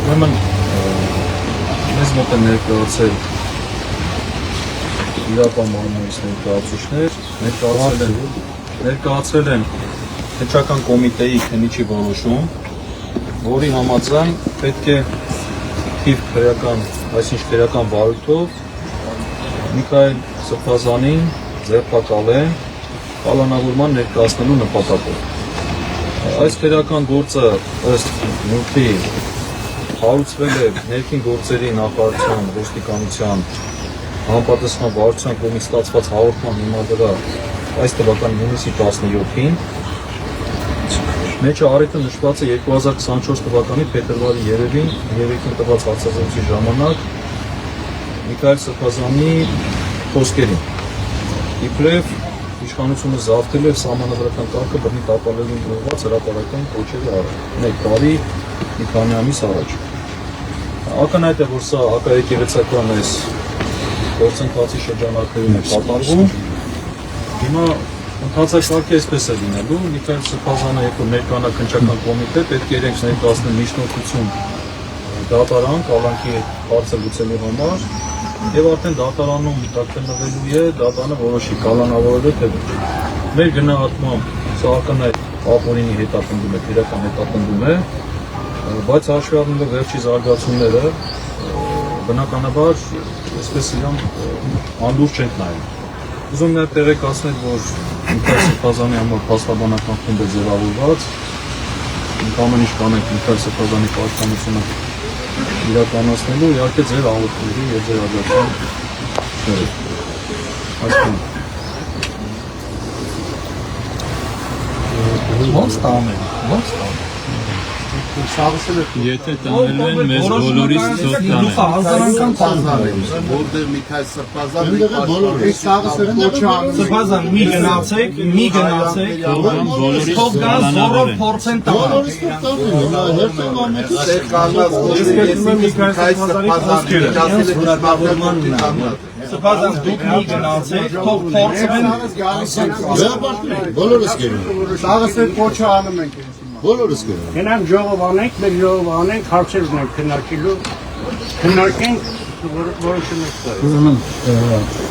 Ուրեմն մեզ մոտ են ներկայացել իրապահովումից ներկայացրել են հետչական կոմիտեի քննիչի որոշում, որի համաձայն պետք է թիվ քրեական վարույթով Միքայել Սրբազանին ձերբակալեն կալանավորման ներկայացնելու նպատակով։ Այս քրեական գործը ըստ նյութի հարուցվել է ներքին գործերի նախարարության ոստիկանության համապատասխան վարչության կողմից ստացված հաղորդման հիման վրա այս թվականի հունիսի 17-ին մեջը առիթը նշված է 2024 թվականի փետրվարի 3-ին երեկին տված հարցազրույցի ժամանակ Միքայել Սրբազանի խոսքերին։ Իբրև իշխանությունը զավթել է սահմանադրական կարգը բռնի տապալելուն ուղղված հրապարակային կոչերի առաջ, 1 տարի մի քանի ամիս առաջ։ Ակնհայտ է, որ սա հակաեկեղեցական այս գործընթացի շրջանակներում է կատարվում։ Հիմա ընթացակարգը այսպես է լինելու, Միքայել Սրբազանը, երբ որ ներկայանա քննչական կոմիտե, պետք է իրենք ներկայացնեն միջնորդություն դատարան կալանքի հարցը լուծելու համար, եւ արդեն դատարանում գտնվելու է, դատարանը որոշի կալանավորել թե ոչ։ Մեր գնահատմամբ սա ակնհայտ ապօրինի հետապնդում է, քրեական հետապնդում է, բայց հաշվի առնելով վերջի զարգացումները, բնականաբար այսպես իրան անդուր չենք նայում։ Ուզում նաև տեղեկացնել, որ Միքայել Սրբազանի համար փաստաբանական խումբ է ձևավորված, մենք ամեն ինչ կանենք Միքայել Սրբազանի պաշտպանությունը իրականացնելու, իհարկե ձեր աղոթքների եւ ձեր աջակցության Ոնց տանել։ Եթե տանել են մեզ բոլորիս ծով տանել։ Որտեղ Միքայել Սրբազանը Սրբազան մի գնացեք, թող գան զորով փորձեն տանել։ Սրբազան դուք մի գնացեք, թող փորձեն բոլորս գերում։ Սաղսը կոչը անում ենք։ Բոլորս գերում։ Գնանք ժողով անենք, մեր ժողով անենք, հարցեր ունենք քննարկելու, քննարկենք, որոշում ենք տալ։